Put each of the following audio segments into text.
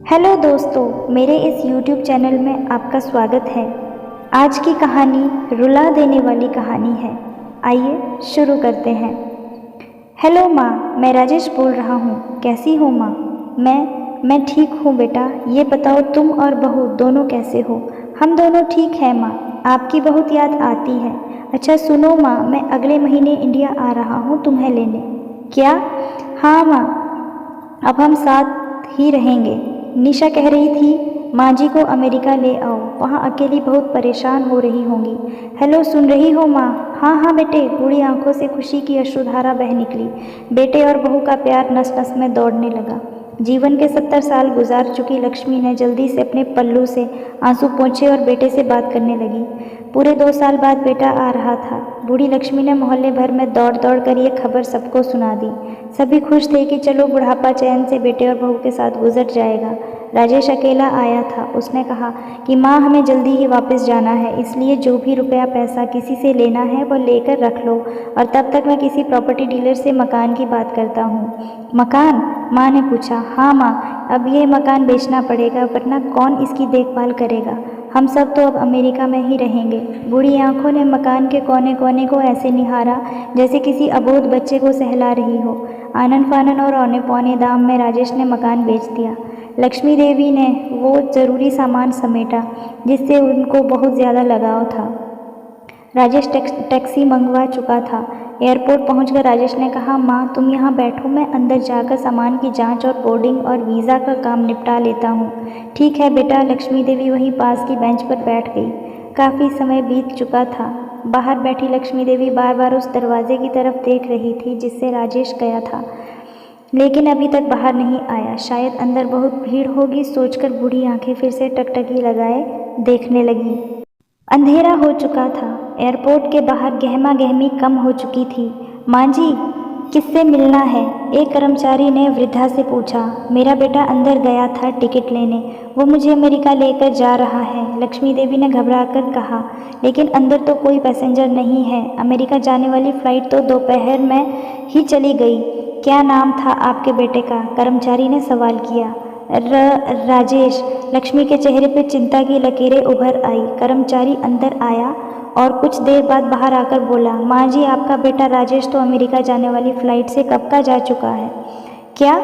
Hello दोस्तों, मेरे इस YouTube चैनल में आपका स्वागत है। आज की कहानी रुला देने वाली कहानी है। आइए शुरू करते हैं। हेलो माँ, मैं राजेश बोल रहा हूँ। कैसी हो माँ? मैं ठीक हूँ बेटा। ये बताओ तुम और बहू दोनों कैसे हो? हम दोनों ठीक हैं माँ। आपकी बहुत याद आती है। अच्छा सुनो माँ, मैं अगले महीने इंडिया आ रहा हूँ तुम्हें लेने। क्या? हाँ माँ, अब हम साथ ही रहेंगे। निशा कह रही थी माँ जी को अमेरिका ले आओ, वहाँ अकेली बहुत परेशान हो रही होंगी। हेलो, सुन रही हो माँ? हाँ हाँ बेटे। बूढ़ी आंखों से खुशी की अश्रुधारा बह निकली। बेटे और बहू का प्यार नस नस में दौड़ने लगा। जीवन के 70 साल गुजार चुकी लक्ष्मी ने जल्दी से अपने पल्लू से आंसू पोंछे और बेटे से बात करने लगी। पूरे 2 साल बाद बेटा आ रहा था। बूढ़ी लक्ष्मी ने मोहल्ले भर में दौड़ दौड़ कर ये खबर सबको सुना दी। सभी खुश थे कि चलो बुढ़ापा चैन से बेटे और बहू के साथ गुजर जाएगा। राजेश अकेला आया था। उसने कहा कि माँ, हमें जल्दी ही वापस जाना है, इसलिए जो भी रुपया पैसा किसी से लेना है वो लेकर रख लो, और तब तक मैं किसी प्रॉपर्टी डीलर से मकान की बात करता हूँ। मकान? माँ ने पूछा। हाँ माँ, अब ये मकान बेचना पड़ेगा, वरना कौन इसकी देखभाल करेगा? हम सब तो अब अमेरिका में ही रहेंगे। बूढ़ी आंखों ने मकान के कोने कोने को ऐसे निहारा जैसे किसी अबोध बच्चे को सहला रही हो। आनन फानन और औने पौने दाम में राजेश ने मकान बेच दिया। लक्ष्मी देवी ने वो ज़रूरी सामान समेटा जिससे उनको बहुत ज़्यादा लगाव था। राजेश टैक्सी मंगवा चुका था। एयरपोर्ट पहुंचकर राजेश ने कहा, माँ तुम यहाँ बैठो, मैं अंदर जाकर सामान की जांच और बोर्डिंग और वीज़ा का काम निपटा लेता हूँ। ठीक है बेटा। लक्ष्मी देवी वहीं पास की बेंच पर बैठ गई। काफ़ी समय बीत चुका था। बाहर बैठी लक्ष्मी देवी बार बार उस दरवाजे की तरफ देख रही थी जिससे राजेश गया था, लेकिन अभी तक बाहर नहीं आया। शायद अंदर बहुत भीड़ होगी, सोचकर बूढ़ी आंखें फिर से टकटकी लगाए देखने लगी। अंधेरा हो चुका था। एयरपोर्ट के बाहर गहमा गहमी कम हो चुकी थी। माँ जी, किससे मिलना है? एक कर्मचारी ने वृद्धा से पूछा। मेरा बेटा अंदर गया था टिकट लेने, वो मुझे अमेरिका लेकर जा रहा है, लक्ष्मी देवी ने घबराकर कहा। लेकिन अंदर तो कोई पैसेंजर नहीं है। अमेरिका जाने वाली फ़्लाइट तो दोपहर में ही चली गई। क्या नाम था आपके बेटे का? कर्मचारी ने सवाल किया। राजेश। लक्ष्मी के चेहरे पर चिंता की लकीरें उभर आई। कर्मचारी अंदर आया और कुछ देर बाद बाहर आकर बोला, माँ जी, आपका बेटा राजेश तो अमेरिका जाने वाली फ़्लाइट से कब का जा चुका है। क्या?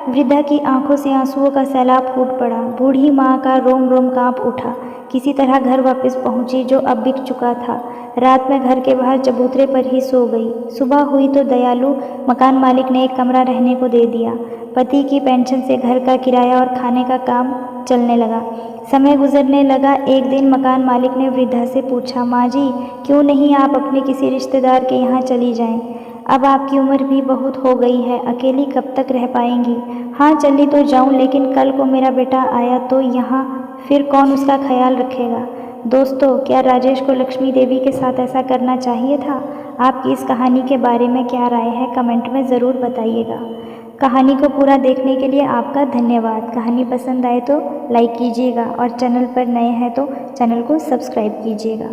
वृद्धा की आंखों से आंसुओं का सैलाब फूट पड़ा। बूढ़ी माँ का रोम रोम कांप उठा। किसी तरह घर वापस पहुंची, जो अब बिक चुका था। रात में घर के बाहर चबूतरे पर ही सो गई। सुबह हुई तो दयालु मकान मालिक ने एक कमरा रहने को दे दिया। पति की पेंशन से घर का किराया और खाने का काम चलने लगा। समय गुजरने लगा। एक दिन मकान मालिक ने वृद्धा से पूछा, माँ जी, क्यों नहीं आप अपने किसी रिश्तेदार के यहाँ चली जाएं? अब आपकी उम्र भी बहुत हो गई है, अकेली कब तक रह पाएंगी? हाँ, चली तो जाऊं, लेकिन कल को मेरा बेटा आया तो यहाँ फिर कौन उसका ख्याल रखेगा? दोस्तों, क्या राजेश को लक्ष्मी देवी के साथ ऐसा करना चाहिए था? आपकी इस कहानी के बारे में क्या राय है, कमेंट में ज़रूर बताइएगा। कहानी को पूरा देखने के लिए आपका धन्यवाद। कहानी पसंद आए तो लाइक कीजिएगा और चैनल पर नए हैं तो चैनल को सब्सक्राइब कीजिएगा।